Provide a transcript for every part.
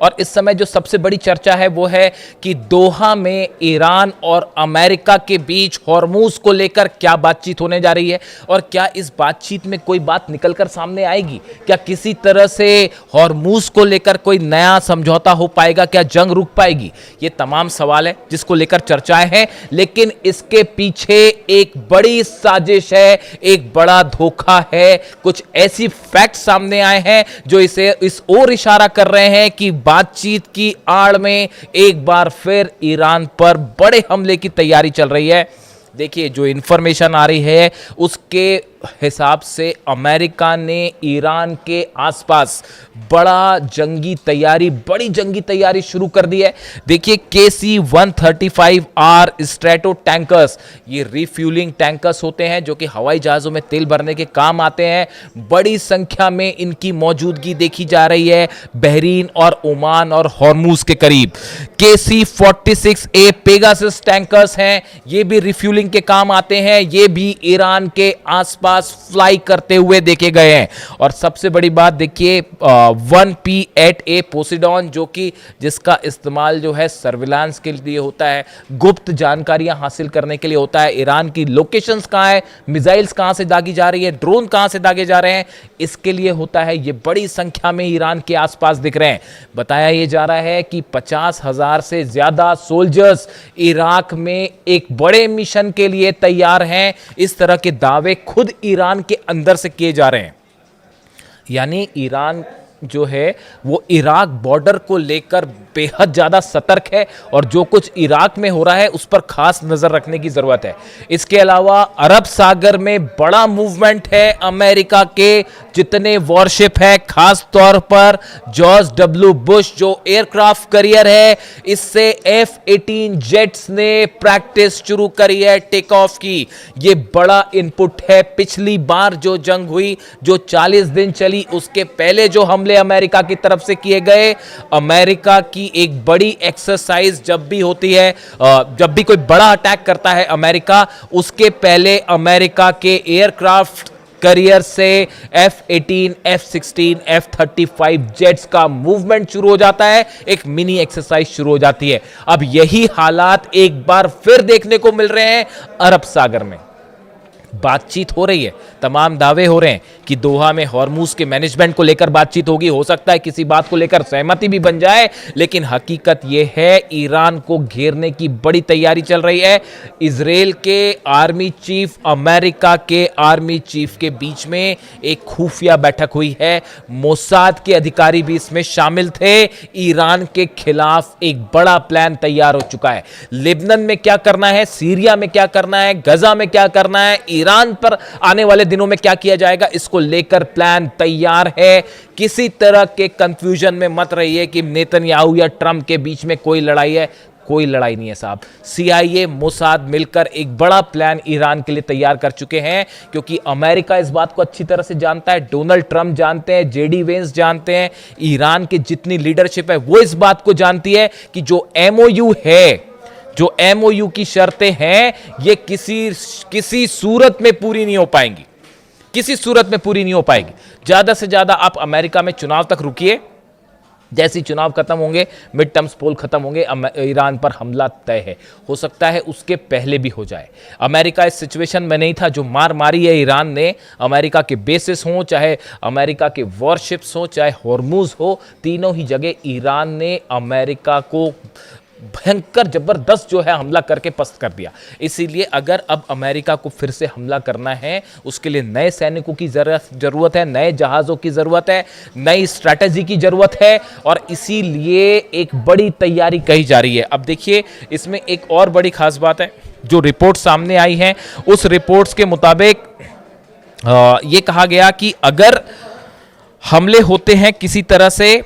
और इस समय जो सबसे बड़ी चर्चा है वो है कि दोहा में ईरान और अमेरिका के बीच हॉर्मूज को लेकर क्या बातचीत होने जा रही है और क्या इस बातचीत में कोई बात निकलकर सामने आएगी। क्या किसी तरह से हॉर्मूज को लेकर कोई नया समझौता हो पाएगा, क्या जंग रुक पाएगी। ये तमाम सवाल है जिसको लेकर चर्चाएं हैं, लेकिन इसके पीछे एक बड़ी साजिश है, एक बड़ा धोखा है। कुछ ऐसी फैक्ट सामने आए हैं जो इसे इस ओर इशारा कर रहे हैं कि बातचीत की आड़ में एक बार फिर ईरान पर बड़े हमले की तैयारी चल रही है। देखिए, जो इंफॉर्मेशन आ रही है उसके हिसाब से अमेरिका ने ईरान के आसपास बड़ी जंगी तैयारी शुरू कर दी है। देखिए, KC-135R स्ट्रैटो टैंकर्स, ये रिफ्यूलिंग टैंकर्स होते हैं जो कि हवाई जहाजों में तेल भरने के काम आते हैं। बड़ी संख्या में इनकी मौजूदगी देखी जा रही है बहरीन और ओमान और हॉर्मूज के करीब। KC-46A पेगासस टैंकर्स हैं, ये भी रिफ्यूलिंग के काम आते हैं, ये भी ईरान के आसपास फ्लाई करते हुए देखे गए हैं। और सबसे बड़ी बात देखिए, 1P-8A पोसिडॉन, जो कि जिसका इस्तेमाल जो है सर्विलांस के लिए होता है, गुप्त जानकारियां हासिल करने के लिए होता है। ईरान की लोकेशंस कहां है, मिसाइल्स कहां से दागी जा रही है, ड्रोन कहां से दागे जा रहे हैं, इसके लिए होता है। ये बड़ी संख्या में ईरान के आसपास दिख रहे हैं। बताया यह जा रहा है कि 50,000 से ज्यादा सोल्जर्स इराक में एक बड़े मिशन के लिए तैयार हैं। इस तरह के दावे खुद ईरान के अंदर से किए जा रहे हैं। यानी ईरान जो है वो इराक बॉर्डर को लेकर बेहद ज्यादा सतर्क है और जो कुछ इराक में हो रहा है उस पर खास नजर रखने की जरूरत है। इसके अलावा अरब सागर में बड़ा मूवमेंट है। अमेरिका के जितने वॉरशिप है, खास तौर पर जॉर्ज डब्ल्यू बुश जो एयरक्राफ्ट कैरियर है, इससे F-18 जेट्स ने प्रैक्टिस शुरू करी है टेक ऑफ की। ये बड़ा इनपुट है। पिछली बार जो जंग हुई, जो 40 दिन चली, उसके पहले जो हमले अमेरिका की तरफ से किए गए, अमेरिका की एक बड़ी एक्सरसाइज जब भी होती है, जब भी कोई बड़ा अटैक करता है अमेरिका, उसके पहले अमेरिका के एयरक्राफ्ट कैरियर से F-18, F-16, F-35 जेट्स का मूवमेंट शुरू हो जाता है। एक मिनी एक्सरसाइज शुरू हो जाती है। अब यही हालात एक बार फिर देखने को मिल रहे हैं अरब सागर में। बातचीत हो रही है, तमाम दावे हो रहे हैं कि दोहा में हॉर्मूज के मैनेजमेंट को लेकर बातचीत होगी। हो सकता है किसी बात को लेकर सहमति भी बन जाए, लेकिन हकीकत यह है ईरान को घेरने की बड़ी तैयारी चल रही है। इजराइल के आर्मी चीफ, अमेरिका के आर्मी चीफ के बीच में एक खुफिया बैठक हुई है। मोसाद के अधिकारी भी इसमें शामिल थे। ईरान के खिलाफ एक बड़ा प्लान तैयार हो चुका है। लेबनान में क्या करना है, सीरिया में क्या करना है, गजा में क्या करना है, ईरान पर आने वाले दिनों में क्या किया जाएगा, इसको लेकर प्लान तैयार है। किसी तरह के कंफ्यूजन में मत रहिए कि नेतन्याहू या ट्रंप के बीच में कोई लड़ाई है। कोई लड़ाई नहीं है साहब। CIA, मोसाद मिलकर एक बड़ा प्लान ईरान के लिए तैयार कर चुके हैं, क्योंकि अमेरिका इस बात को अच्छी तरह से जानता है, डोनाल्ड ट्रंप जानते हैं, JD वेंस जानते हैं, ईरान की जितनी लीडरशिप है वो इस बात को जानती है कि जो MOU है, जो MOU की शर्तें हैं, ये किसी सूरत में पूरी नहीं हो पाएंगी। किसी सूरत में पूरी नहीं हो पाएगी। ज्यादा से ज्यादा आप अमेरिका में चुनाव तक रुकिए, जैसे चुनाव खत्म होंगे, मिड टर्म्स पोल खत्म होंगे, ईरान पर हमला तय है। हो सकता है उसके पहले भी हो जाए। अमेरिका इस सिचुएशन में नहीं था। जो मार मारी है ईरान ने, अमेरिका के बेसिस हो, चाहे अमेरिका के वॉरशिप्स हो, चाहे हॉर्मूज हो, तीनों ही जगह ईरान ने अमेरिका को भयंकर जबरदस्त जो है हमला करके पस्त कर दिया। इसीलिए अगर अब अमेरिका को फिर से हमला करना है, उसके लिए नए सैनिकों की जरूरत है, नए जहाज़ों की ज़रूरत है, नई स्ट्रैटेजी की ज़रूरत है, और इसीलिए एक बड़ी तैयारी कही जा रही है। अब देखिए, इसमें एक और बड़ी खास बात है। जो रिपोर्ट सामने आई है, उस रिपोर्ट्स के मुताबिक ये कहा गया कि अगर हमले होते हैं किसी तरह से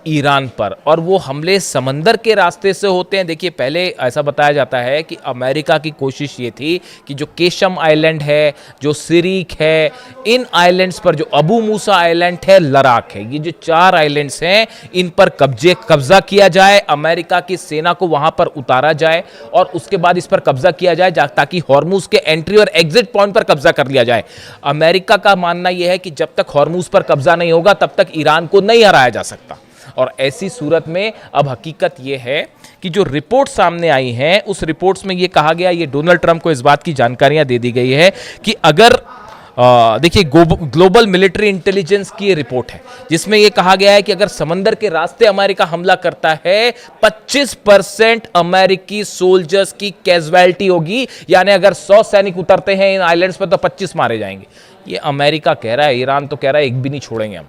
ईरान पर, और वो हमले समंदर के रास्ते से होते हैं। देखिए, पहले ऐसा बताया जाता है कि अमेरिका की कोशिश ये थी कि जो केशम आइलैंड है, जो सिरीक है, इन आइलैंड्स पर, जो अबू मूसा आइलैंड है, लद्दाख है, ये जो 4 आइलैंड्स हैं, इन पर कब्जा किया जाए, अमेरिका की सेना को वहां पर उतारा जाए और उसके बाद इस पर कब्जा किया जाए, ताकि हॉर्मूज के एंट्री और एग्जिट पॉइंट पर कब्जा कर लिया जाए। अमेरिका का मानना यह है कि जब तक हॉर्मूज पर कब्जा नहीं होगा तब तक ईरान को नहीं हराया जा सकता। और ऐसी सूरत में अब हकीकत यह है कि जो रिपोर्ट सामने आई हैं उस रिपोर्ट्स में यह कहा गया, ये डोनाल्ड ट्रंप को इस बात की जानकारियां दे दी गई है कि अगर देखिए ग्लोबल मिलिट्री इंटेलिजेंस की ये रिपोर्ट है जिसमें यह कहा गया है कि अगर समंदर के रास्ते अमेरिका हमला करता है 25% अमेरिकी सोल्जर्स की कैजुअलिटी होगी, यानी अगर 100 सैनिक उतरते हैं इन आइलैंड्स पर तो 25 मारे जाएंगे। ये अमेरिका कह रहा है, ईरान तो कह रहा है एक भी नहीं छोड़ेंगे हम,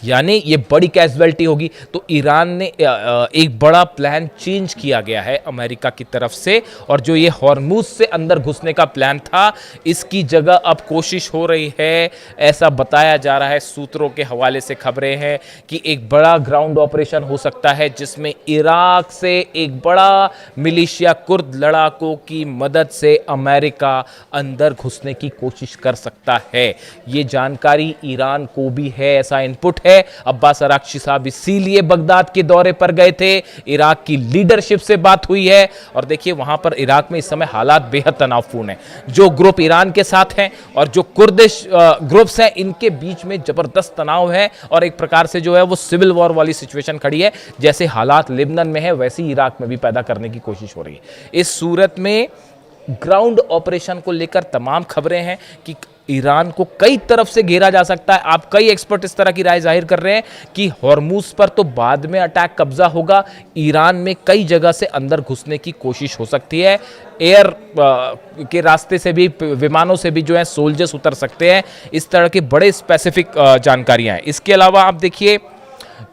यानी ये बड़ी कैजुअलिटी होगी। तो ईरान ने एक बड़ा प्लान चेंज किया गया है अमेरिका की तरफ से, और जो ये हॉर्मुज से अंदर घुसने का प्लान था इसकी जगह अब कोशिश हो रही है, ऐसा बताया जा रहा है, सूत्रों के हवाले से खबरें हैं कि एक बड़ा ग्राउंड ऑपरेशन हो सकता है जिसमें इराक से एक बड़ा मिलिशिया कुर्द लड़ाकों की मदद से अमेरिका अंदर घुसने की कोशिश कर सकता है। ये जानकारी ईरान को भी है, ऐसा इनपुट है। अब्बास अराक्ची साहब इसीलिए बगदाद के दौरे पर गए थे, इराक की लीडरशिप से बात हुई है, और देखिए वहां पर इराक में इस समय हालात बेहद तनावपूर्ण हैं। जो ग्रुप ईरान के साथ हैं और जो कुर्दिश ग्रुप्स हैं इनके बीच में जबरदस्त तनाव है, और एक प्रकार से जो है वो सिविल वॉर वाली सिचुएशन खड़ी है। जैसे हालात लिबनन में है वैसे ही इराक में भी पैदा करने की कोशिश हो रही है। इस सूरत में ग्राउंड ऑपरेशन को लेकर तमाम खबरें हैं कि ईरान को कई तरफ से घेरा जा सकता है। आप कई एक्सपर्ट इस तरह की राय जाहिर कर रहे हैं कि हॉर्मुज पर तो बाद में अटैक कब्जा होगा, ईरान में कई जगह से अंदर घुसने की कोशिश हो सकती है। एयर के रास्ते से भी, विमानों से भी जो है सोल्जर्स उतर सकते हैं। इस तरह के बड़े स्पेसिफिक जानकारियां हैं। इसके अलावा आप देखिए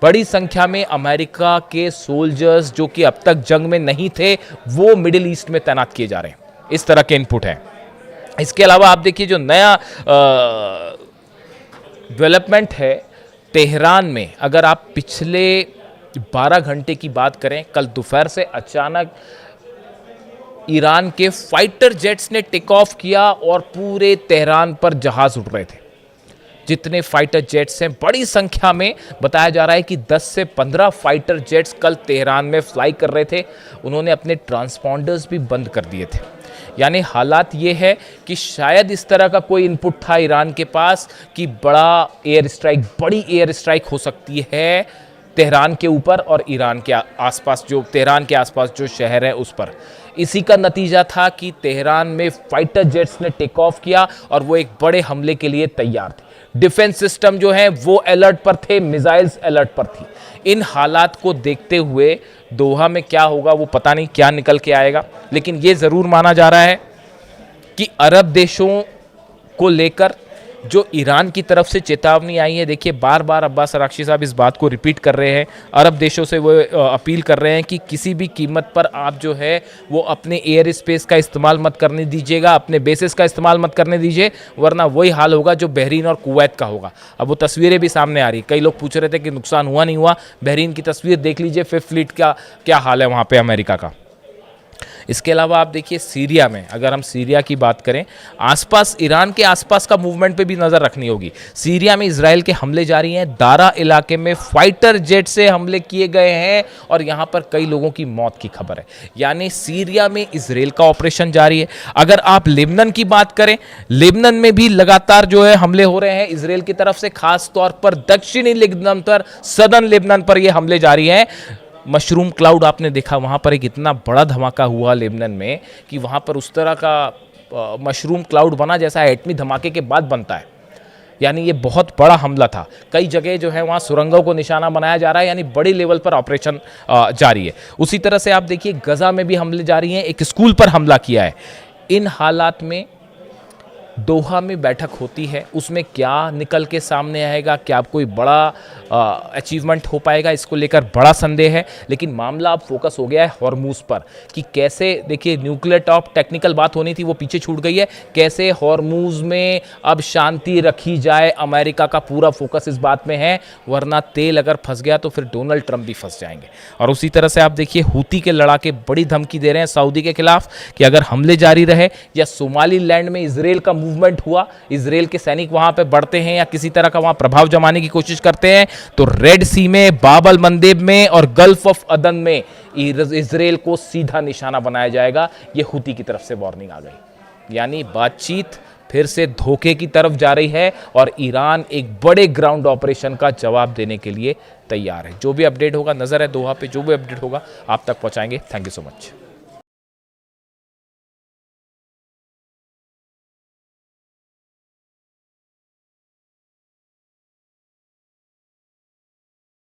बड़ी संख्या में अमेरिका के सोल्जर्स जो कि अब तक जंग में नहीं थे वो मिडिल ईस्ट में तैनात किए जा रहे हैं, इस तरह के इनपुट हैं। इसके अलावा आप देखिए जो नया डेवलपमेंट है तेहरान में, अगर आप पिछले 12 घंटे की बात करें, कल दोपहर से अचानक ईरान के फाइटर जेट्स ने टेक ऑफ किया और पूरे तेहरान पर जहाज उड़ रहे थे। जितने फाइटर जेट्स हैं बड़ी संख्या में, बताया जा रहा है कि 10 से 15 फाइटर जेट्स कल तेहरान में फ्लाई कर रहे थे। उन्होंने अपने ट्रांसपॉन्डर्स भी बंद कर दिए थे। यानी हालात ये है कि शायद इस तरह का कोई इनपुट था ईरान के पास कि बड़ी एयर स्ट्राइक हो सकती है तेहरान के ऊपर और ईरान के आसपास, जो तेहरान के आसपास जो शहर है उस पर। इसी का नतीजा था कि तेहरान में फाइटर जेट्स ने टेक ऑफ किया और वो एक बड़े हमले के लिए तैयार थे। डिफेंस सिस्टम जो है वो अलर्ट पर थे, मिसाइल्स अलर्ट पर थी। इन हालात को देखते हुए दोहा में क्या होगा वो पता नहीं, क्या निकल के आएगा, लेकिन ये जरूर माना जा रहा है कि अरब देशों को लेकर जो ईरान की तरफ से चेतावनी आई है, देखिए बार बार अब्बास अराक्ची साहब इस बात को रिपीट कर रहे हैं, अरब देशों से वो अपील कर रहे हैं कि किसी भी कीमत पर आप जो है वो अपने एयर स्पेस का इस्तेमाल मत करने दीजिएगा, अपने बेसिस का इस्तेमाल मत करने दीजिए, वरना वही हाल होगा जो बहरीन और कुवैत का होगा। अब वो तस्वीरें भी सामने आ रही, कई लोग पूछ रहे थे कि नुकसान हुआ नहीं हुआ, बहरीन की तस्वीर देख लीजिए, 5th फ्लीट का क्या हाल है वहाँ पर अमेरिका का। इसके अलावा आप देखिए सीरिया में, अगर हम सीरिया की बात करें, आसपास ईरान के आसपास का मूवमेंट पे भी नज़र रखनी होगी। सीरिया में इजराइल के हमले जारी हैं, दारा इलाके में फाइटर जेट से हमले किए गए हैं और यहाँ पर कई लोगों की मौत की खबर है। यानी सीरिया में इजराइल का ऑपरेशन जारी है। अगर आप लेबनान की बात करें, लेबनान में भी लगातार जो है हमले हो रहे हैं इजराइल की तरफ से, खास तौर पर दक्षिणी लेबनान पर, सदर्न लेबनान पर ये हमले जारी हैं। मशरूम क्लाउड आपने देखा, वहाँ पर एक इतना बड़ा धमाका हुआ लेबनान में कि वहाँ पर उस तरह का मशरूम क्लाउड बना जैसा एटमी धमाके के बाद बनता है। यानी ये बहुत बड़ा हमला था। कई जगह जो है वहाँ सुरंगों को निशाना बनाया जा रहा है, यानी बड़ी लेवल पर ऑपरेशन जारी है। उसी तरह से आप देखिए गजा में भी हमले जारी हैं, एक स्कूल पर हमला किया है। इन हालात में दोहा में बैठक होती है, उसमें क्या निकल के सामने आएगा, क्या कोई बड़ा अचीवमेंट हो पाएगा, इसको लेकर बड़ा संदेह है। लेकिन मामला अब फोकस हो गया है हॉर्मुज पर कि कैसे, देखिए न्यूक्लियर टॉप टेक्निकल बात होनी थी वो पीछे छूट गई है, कैसे हॉर्मुज में अब शांति रखी जाए। अमेरिका का पूरा फोकस इस बात में है, वरना तेल अगर फंस गया तो फिर डोनाल्ड ट्रंप भी फंस जाएंगे। और उसी तरह से आप देखिए हूती के लड़ाके बड़ी धमकी दे रहे हैं सऊदी के खिलाफ कि अगर हमले जारी रहे या सोमाली लैंड में इजराइल का मूवमेंट हुआ, इजराइल के सैनिक वहां पे बढ़ते हैं या किसी तरह का वहां प्रभाव जमाने की कोशिश करते हैं, तो रेड सी में, बाब अल मंदेब में और गल्फ ऑफ अदन में इजराइल को सीधा निशाना बनाया जाएगा। यह हूती की तरफ से वार्निंग आ गई। यानी बातचीत फिर से धोखे की तरफ जा रही है और ईरान एक बड़े ग्राउंड ऑपरेशन का जवाब देने के लिए तैयार है। जो भी अपडेट होगा, नजर है दोहा पे, जो भी अपडेट होगा आप तक पहुंचाएंगे। Thank you so much.